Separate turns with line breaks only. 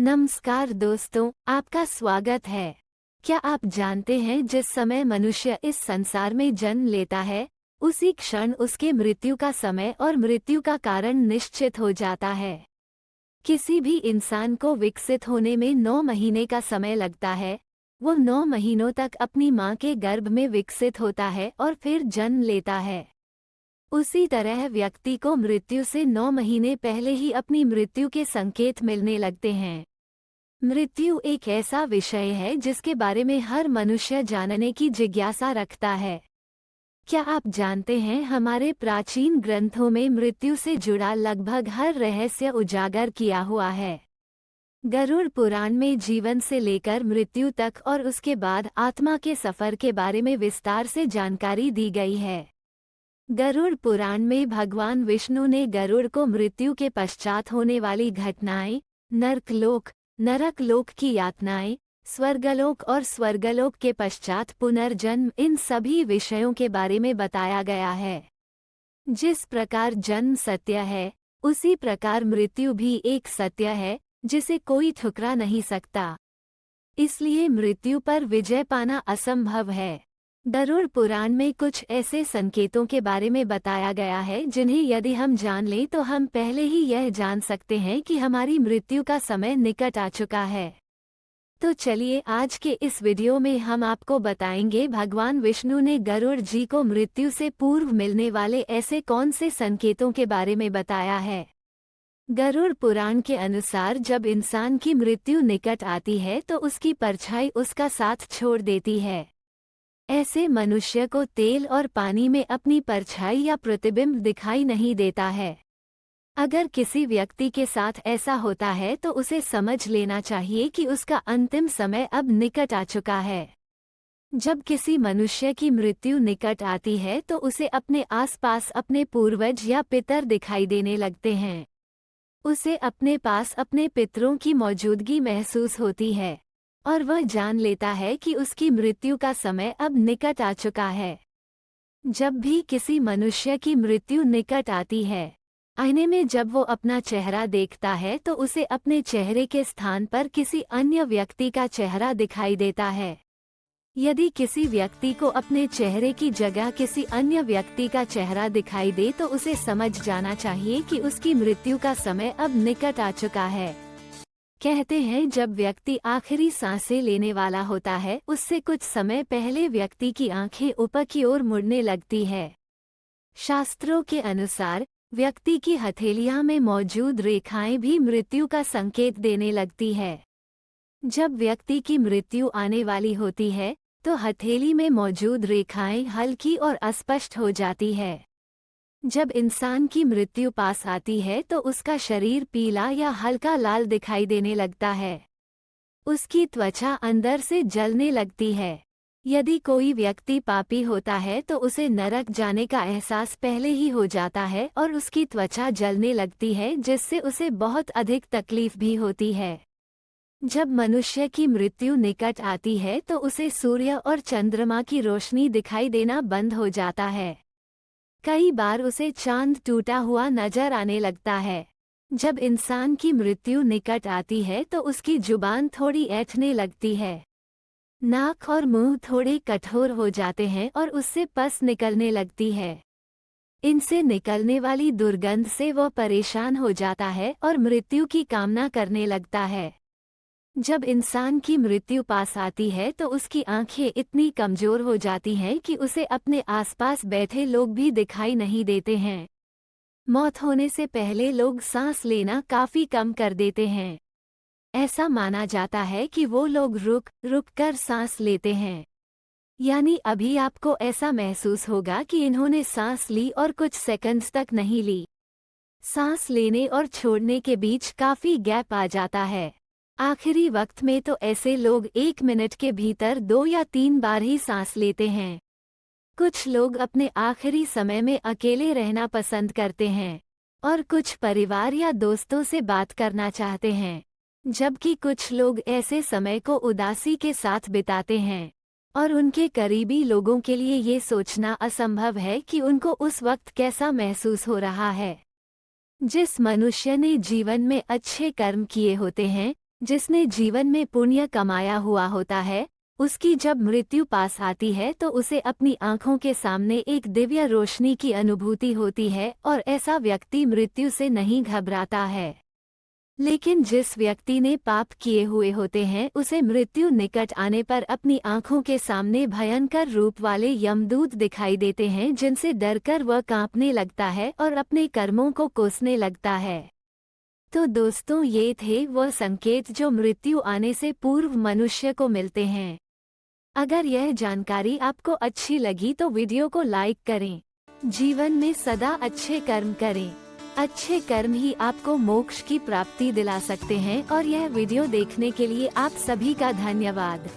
नमस्कार दोस्तों, आपका स्वागत है। क्या आप जानते हैं जिस समय मनुष्य इस संसार में जन्म लेता है, उसी क्षण उसके मृत्यु का समय और मृत्यु का कारण निश्चित हो जाता है। किसी भी इंसान को विकसित होने में 9 महीने का समय लगता है। वो 9 महीनों तक अपनी माँ के गर्भ में विकसित होता है और फिर जन्म लेता है। उसी तरह व्यक्ति को मृत्यु से 9 महीने पहले ही अपनी मृत्यु के संकेत मिलने लगते हैं। मृत्यु एक ऐसा विषय है जिसके बारे में हर मनुष्य जानने की जिज्ञासा रखता है। क्या आप जानते हैं, हमारे प्राचीन ग्रंथों में मृत्यु से जुड़ा लगभग हर रहस्य उजागर किया हुआ है। गरुड़ पुराण में जीवन से लेकर मृत्यु तक और उसके बाद आत्मा के सफर के बारे में विस्तार से जानकारी दी गई है। गरुड़ पुराण में भगवान विष्णु ने गरुड़ को मृत्यु के पश्चात होने वाली घटनाएं, नरकलोक, नरकलोक की यातनाएं, स्वर्गलोक और स्वर्गलोक के पश्चात पुनर्जन्म, इन सभी विषयों के बारे में बताया गया है। जिस प्रकार जन्म सत्य है, उसी प्रकार मृत्यु भी एक सत्य है जिसे कोई ठुकरा नहीं सकता। इसलिए मृत्यु पर विजय पाना असंभव है। गरुड़ पुराण में कुछ ऐसे संकेतों के बारे में बताया गया है जिन्हें यदि हम जान लें तो हम पहले ही यह जान सकते हैं कि हमारी मृत्यु का समय निकट आ चुका है। तो चलिए, आज के इस वीडियो में हम आपको बताएंगे भगवान विष्णु ने गरुड़ जी को मृत्यु से पूर्व मिलने वाले ऐसे कौन से संकेतों के बारे में बताया है। गरुड़ पुराण के अनुसार जब इंसान की मृत्यु निकट आती है तो उसकी परछाई उसका साथ छोड़ देती है। ऐसे मनुष्य को तेल और पानी में अपनी परछाई या प्रतिबिंब दिखाई नहीं देता है। अगर किसी व्यक्ति के साथ ऐसा होता है तो उसे समझ लेना चाहिए कि उसका अंतिम समय अब निकट आ चुका है। जब किसी मनुष्य की मृत्यु निकट आती है तो उसे अपने आसपास अपने पूर्वज या पितर दिखाई देने लगते हैं। उसे अपने पास अपने पितरों की मौजूदगी महसूस होती है और वह जान लेता है कि उसकी मृत्यु का समय अब निकट आ चुका है। जब भी किसी मनुष्य की मृत्यु निकट आती है, आईने में जब वो अपना चेहरा देखता है तो उसे अपने चेहरे के स्थान पर किसी अन्य व्यक्ति का चेहरा दिखाई देता है। यदि किसी व्यक्ति को अपने चेहरे की जगह किसी अन्य व्यक्ति का चेहरा दिखाई दे तो उसे समझ जाना चाहिए कि उसकी मृत्यु का समय अब निकट आ चुका है। कहते हैं, जब व्यक्ति आखिरी सांसें लेने वाला होता है उससे कुछ समय पहले व्यक्ति की आंखें ऊपर की ओर मुड़ने लगती है। शास्त्रों के अनुसार व्यक्ति की हथेलियां में मौजूद रेखाएं भी मृत्यु का संकेत देने लगती है। जब व्यक्ति की मृत्यु आने वाली होती है तो हथेली में मौजूद रेखाएं हल्की और अस्पष्ट हो जाती है। जब इंसान की मृत्यु पास आती है तो उसका शरीर पीला या हल्का लाल दिखाई देने लगता है। उसकी त्वचा अंदर से जलने लगती है। यदि कोई व्यक्ति पापी होता है तो उसे नरक जाने का एहसास पहले ही हो जाता है और उसकी त्वचा जलने लगती है, जिससे उसे बहुत अधिक तकलीफ भी होती है। जब मनुष्य की मृत्यु निकट आती है तो उसे सूर्य और चंद्रमा की रोशनी दिखाई देना बंद हो जाता है। कई बार उसे चांद टूटा हुआ नजर आने लगता है। जब इंसान की मृत्यु निकट आती है तो उसकी जुबान थोड़ी ऐंठने लगती है। नाक और मुंह थोड़े कठोर हो जाते हैं और उससे पस निकलने लगती है। इनसे निकलने वाली दुर्गंध से वह परेशान हो जाता है और मृत्यु की कामना करने लगता है। जब इंसान की मृत्यु पास आती है तो उसकी आंखें इतनी कमजोर हो जाती हैं कि उसे अपने आसपास बैठे लोग भी दिखाई नहीं देते हैं। मौत होने से पहले लोग सांस लेना काफी कम कर देते हैं। ऐसा माना जाता है कि वो लोग रुक रुक कर सांस लेते हैं। यानी अभी आपको ऐसा महसूस होगा कि इन्होंने सांस ली और कुछ सेकंड्स तक नहीं ली। सांस लेने और छोड़ने के बीच काफी गैप आ जाता है। आखिरी वक्त में तो ऐसे लोग 1 मिनट के भीतर 2 या 3 बार ही सांस लेते हैं। कुछ लोग अपने आखिरी समय में अकेले रहना पसंद करते हैं और कुछ परिवार या दोस्तों से बात करना चाहते हैं, जबकि कुछ लोग ऐसे समय को उदासी के साथ बिताते हैं और उनके करीबी लोगों के लिए ये सोचना असंभव है कि उनको उस वक्त कैसा महसूस हो रहा है। जिस मनुष्य ने जीवन में अच्छे कर्म किए होते हैं जिसने जीवन में पुण्य कमाया हुआ होता है, उसकी जब मृत्यु पास आती है तो उसे अपनी आंखों के सामने एक दिव्य रोशनी की अनुभूति होती है और ऐसा व्यक्ति मृत्यु से नहीं घबराता है। लेकिन जिस व्यक्ति ने पाप किए हुए होते हैं, उसे मृत्यु निकट आने पर अपनी आंखों के सामने भयंकर रूप वाले यमदूत दिखाई देते हैं, जिनसे डरकर वह कांपने लगता है और अपने कर्मों को कोसने लगता है। तो दोस्तों, ये थे वह संकेत जो मृत्यु आने से पूर्व मनुष्य को मिलते हैं। अगर यह जानकारी आपको अच्छी लगी तो वीडियो को लाइक करें। जीवन में सदा अच्छे कर्म करें। अच्छे कर्म ही आपको मोक्ष की प्राप्ति दिला सकते हैं। और यह वीडियो देखने के लिए आप सभी का धन्यवाद।